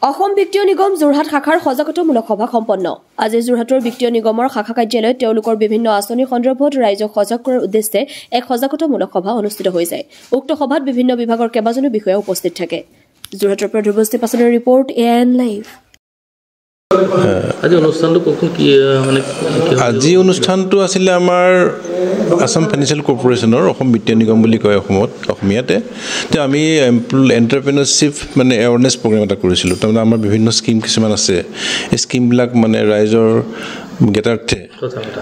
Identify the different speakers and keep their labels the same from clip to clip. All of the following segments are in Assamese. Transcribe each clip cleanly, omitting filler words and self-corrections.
Speaker 1: অসম বিত্তীয় নিগম যোৰহাট শাখাৰ সজাগতামূলক সভা সম্পন্ন আজি যোৰহাটৰ বিত্তীয় নিগমৰ শাখা কাৰ্যালয়ত তেওঁলোকৰ বিভিন্ন আঁচনি সন্দৰ্ভত ৰাইজক সজাগ কৰাৰ উদ্দেশ্যে এক সজাগতামূলক সভা অনুষ্ঠিত হৈ যায় উক্ত সভাত বিভিন্ন বিভাগৰ কেইবাজনো বিষয়া উপস্থিত থাকে যোৰহাটৰ পৰা ধ্ৰুৱস্তি পাছনৰ ৰিপৰ্ট এএন লাইভ
Speaker 2: আজি অনুষ্ঠানটো আছিল আমাৰ আসাম ফাইনেন্সিয়েল কৰ্পোৰেচনৰ অসম বিত্তীয় নিগম বুলি কয় অসমীয়াতে তে আমি এন্টাৰপ্ৰেনাৰশ্বিপ মানে এৱাৰনেছ প্ৰগ্ৰাম এটা কৰিছিলোঁ তাৰমানে আমাৰ বিভিন্ন স্কিম কিছুমান আছে এই স্কিমবিলাক মানে ৰাইজৰ গেটাৰ্থে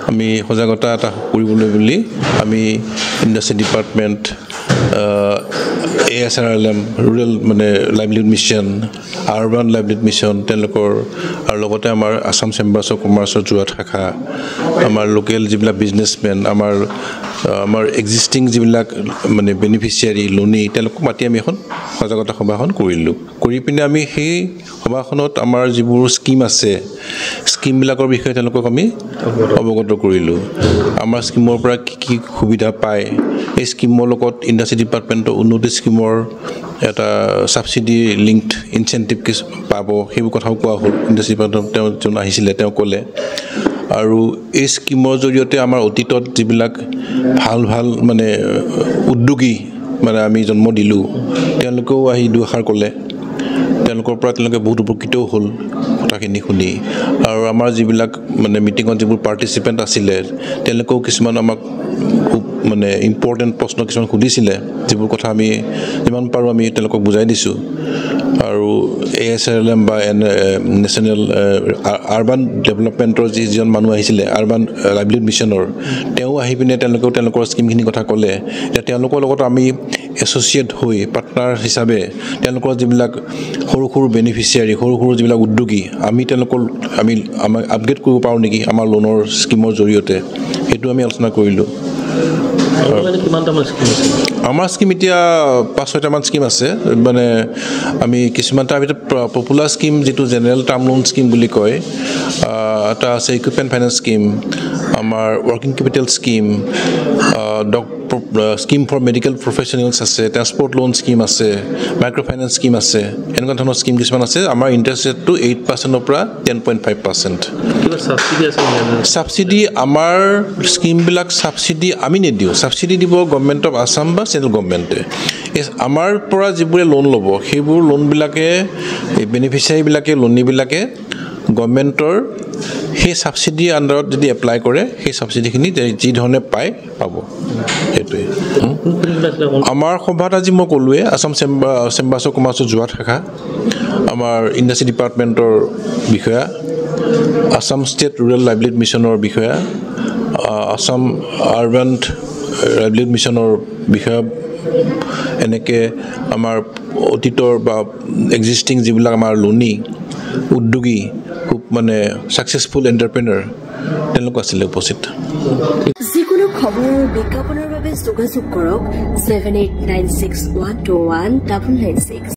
Speaker 2: আমি সজাগতা এটা কৰিবলৈ বুলি আমি ইণ্ডাষ্ট্ৰি ডিপাৰ্টমেণ্ট ASRLM ৰুৰেল মানে livelihood mission urban livelihood mission তেওঁলোকৰ আৰু লগতে আমাৰ আসাম চেম্বাৰ্ছ অফ কমাৰ্চৰ যোৰহাট শাখা আমাৰ লোকেল যিবিলাক বিজনেছমেন আমাৰ এক্সিষ্টিং যিবিলাক মানে বেনিফিচিয়াৰী লোনী তেওঁলোকক মাতি আমি এখন সজাগতা সভাখন কৰিলোঁ কৰি পিনে আমি সেই সভাখনত আমাৰ যিবোৰ স্কিম আছে স্কিমবিলাকৰ বিষয়ে তেওঁলোকক আমি অৱগত কৰিলোঁ আমাৰ স্কিমৰ পৰা কি সুবিধা পায় এই স্কিমৰ লগত ইণ্ডাষ্ট্ৰি ডিপাৰ্টমেণ্টৰ উন্নতি স্কিমৰ এটা সাবসিডি লিংকড ইনচেন্টিভ কি পাব সেইবোৰ কথাও কোৱা হ'ল ইণ্ডাষ্ট্ৰি ডিপাৰ্টমেণ্ট তেওঁ আহিছিলে তেওঁ ক'লে আৰু এই স্কিমৰ জৰিয়তে আমাৰ অতীতত যিবিলাক ভাল মানে উদ্যোগী মানে আমি জন্ম দিলোঁ তেওঁলোকেও আহি দুআষাৰ ক'লে তেওঁলোকৰ পৰা তেওঁলোকে বহুত উপকৃত হ'ল কথাখিনি শুনি আৰু আমাৰ যিবিলাক মানে মিটিঙত যিবোৰ পাৰ্টিচিপেণ্ট আছিলে তেওঁলোকেও কিছুমান আমাক খুব মানে ইম্পৰ্টেণ্ট প্ৰশ্ন কিছুমান সুধিছিলে যিবোৰ কথা আমি যিমান পাৰোঁ আমি তেওঁলোকক বুজাই দিছোঁ আৰু ASRLM বা নেশ্যনেল আৰবান ডেভেলপমেণ্টৰ যিজন মানুহ আহিছিলে আৰবান লাইভলিহুড মিছনৰ তেওঁ আহি পিনে তেওঁলোকৰ স্কিমখিনি কথা ক'লে এতিয়া তেওঁলোকৰ লগত আমি এছ'চিয়েট হৈ পাৰ্টনাৰ হিচাপে তেওঁলোকৰ যিবিলাক সৰু বেনিফিচিয়াৰী সৰু যিবিলাক উদ্যোগী আমি তেওঁলোকৰ আমাক আপগ্ৰেড কৰিব পাৰোঁ নেকি আমাৰ লোনৰ স্কিমৰ জৰিয়তে সেইটো আমি আলোচনা কৰিলোঁ আমাৰ স্কিম এতিয়া 5-6টামান স্কিম আছে মানে আমি কিছুমান তাৰ ভিতৰত পপুলাৰ স্কিম যিটো জেনেৰেল টাৰ্ম লোন স্কিম বুলি কয় এটা আছে ইকুইপমেণ্ট ফাইনেন্স স্কিম আমাৰ working capital scheme scheme for medical professionals আছে ট্ৰান্সপৰ্ট লোন স্কিম আছে মাইক্ৰ' ফাইনেন্স স্কিম আছে এনেকুৱা ধৰণৰ স্কিম কিছুমান আছে আমাৰ ইণ্টাৰেষ্ট ৰেটটো 8%ৰ পৰা 10.5% ছাবচিডি আমাৰ স্কিমবিলাক ছাবচিডি আমি নিদিওঁ ছাবচিডি দিব গভৰ্ণমেণ্ট অফ আছাম বা চেণ্ট্ৰেল গভৰ্ণমেণ্টে আমাৰ পৰা যিবোৰে লোন ল'ব সেইবোৰ লোনবিলাকে এই বেনিফিচিয়াৰীবিলাকে লোনীবিলাকে গভৰ্ণমেণ্টৰ সেই ছাবচিডি আণ্ডাৰত যদি এপ্লাই কৰে সেই ছাবচিডিখিনি যি ধৰণে পাব সেইটোৱে আমাৰ সভাত আজি মই ক'লোৱে আসাম চেম্বাৰ্ছ অফ কমাৰ্চৰ যোৰহাট শাখা আমাৰ ইণ্ডাষ্ট্ৰি ডিপাৰ্টমেণ্টৰ বিষয়া আসাম ষ্টেট ৰুৰেল লাইভলিহুড মিছনৰ বিষয়া আসাম আৰবান লাইভলিহুড মিছনৰ বিষয়া এনেকৈ আমাৰ অতীতৰ বা এক্সিষ্টিং যিবিলাক আমাৰ লোনী উদ্যোগী খুব মানে ছাকচেছফুল এণ্টাৰপ্ৰেনাৰ তেওঁলোক আছিলে উপস্থিত
Speaker 1: যিকোনো খবৰৰ বিজ্ঞাপনৰ বাবে যোগাযোগ কৰক 7896121996